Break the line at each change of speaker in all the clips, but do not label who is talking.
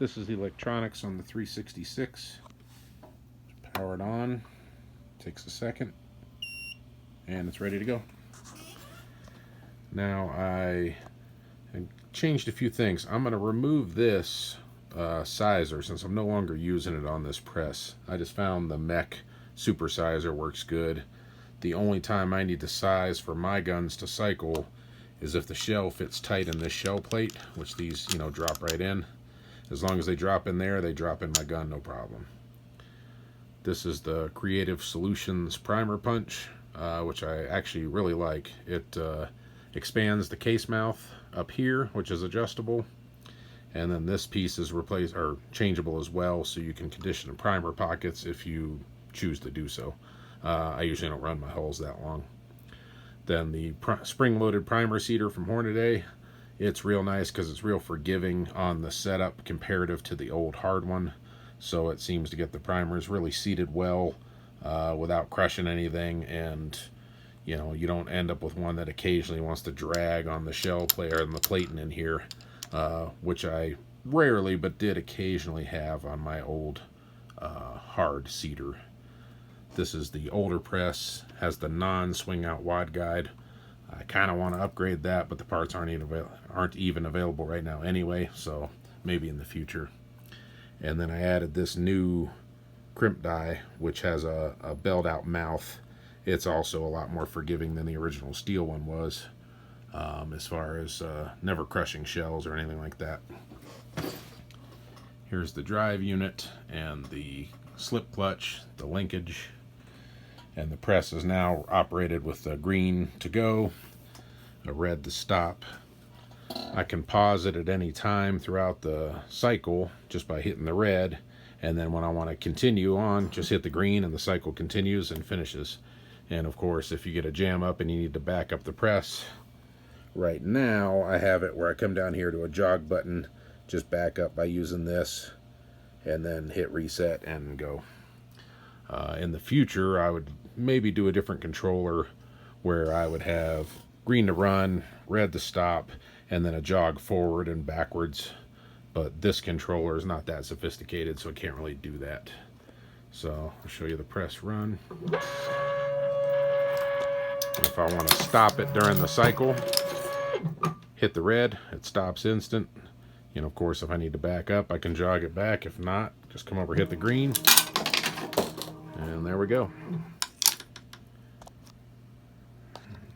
This is the electronics on the 366. Power it on. Takes a second. And it's ready to go. Now I changed a few things. I'm going to remove this sizer since I'm no longer using it on this press. I just found the Mech Super Sizer works good. The only time I need to size for my guns to cycle is if the shell fits tight in this shell plate, which these, drop right in. As long as they drop in there, they drop in my gun, no problem. This is the Creative Solutions Primer Punch, which I actually really like. It expands the case mouth up here, which is adjustable. And then this piece is changeable as well, so you can condition the primer pockets if you choose to do so. I usually don't run my hulls that long. Then the spring-loaded primer seater from Hornady. It's real nice because it's real forgiving on the setup comparative to the old hard one. So it seems to get the primers really seated well without crushing anything, and you don't end up with one that occasionally wants to drag on the shell plate or on the plating in here, which I rarely but did occasionally have on my old hard seater. This is the older press, has the non-swing out wad guide. I kind of want to upgrade that, but the parts aren't even available right now anyway, so maybe in the future. And then I added this new crimp die, which has a belled out mouth. It's also a lot more forgiving than the original steel one was, as far as never crushing shells or anything like that. Here's the drive unit and the slip clutch, the linkage. And the press is now operated with a green to go, a red to stop. I can pause it at any time throughout the cycle just by hitting the red, and then when I want to continue on, just hit the green and the cycle continues and finishes. And of course, if you get a jam up and you need to back up the press, right now I have it where I come down here to a jog button, just back up by using this, and then hit reset and go. In the future, I would maybe do a different controller where I would have green to run, red to stop, and then a jog forward and backwards. But this controller is not that sophisticated, so I can't really do that. So I'll show you the press run. If I want to stop it during the cycle, hit the red, it stops instant. Of course, if I need to back up, I can jog it back. If not, just come over, hit the green, and there we go.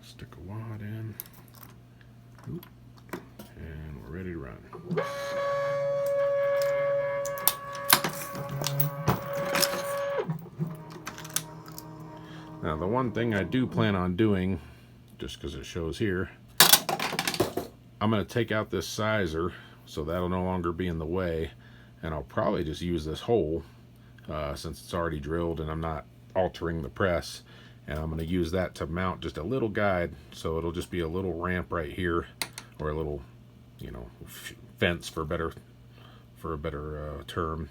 Stick a wad in. And we're ready to run. Now, the one thing I do plan on doing, just because it shows here, I'm going to take out this sizer, so that'll no longer be in the way, and I'll probably just use this hole since it's already drilled and I'm not altering the press, and I'm going to use that to mount just a little guide, so it'll just be a little ramp right here, or a little fence for a better term,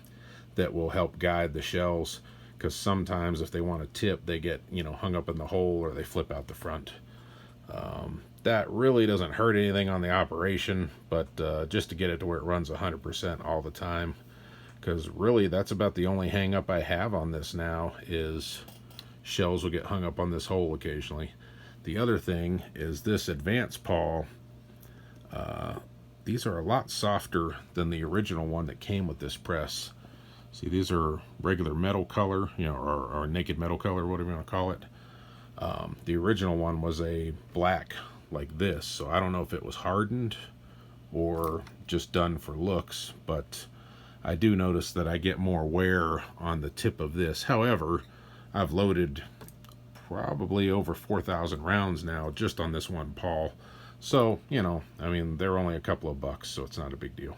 that will help guide the shells, because sometimes if they want to tip, they get hung up in the hole or they flip out the front. That really doesn't hurt anything on the operation, but just to get it to where it runs 100% all the time, because really that's about the only hang up I have on this now, is shells will get hung up on this hole occasionally. The other thing is this advanced pawl. These are a lot softer than the original one that came with this press. See, these are regular metal color, or naked metal color, whatever you want to call it. The original one was a black like this, so I don't know if it was hardened or just done for looks, but I do notice that I get more wear on the tip of this. However, I've loaded probably over 4,000 rounds now just on this one pawl. So, they're only a couple of bucks, so it's not a big deal.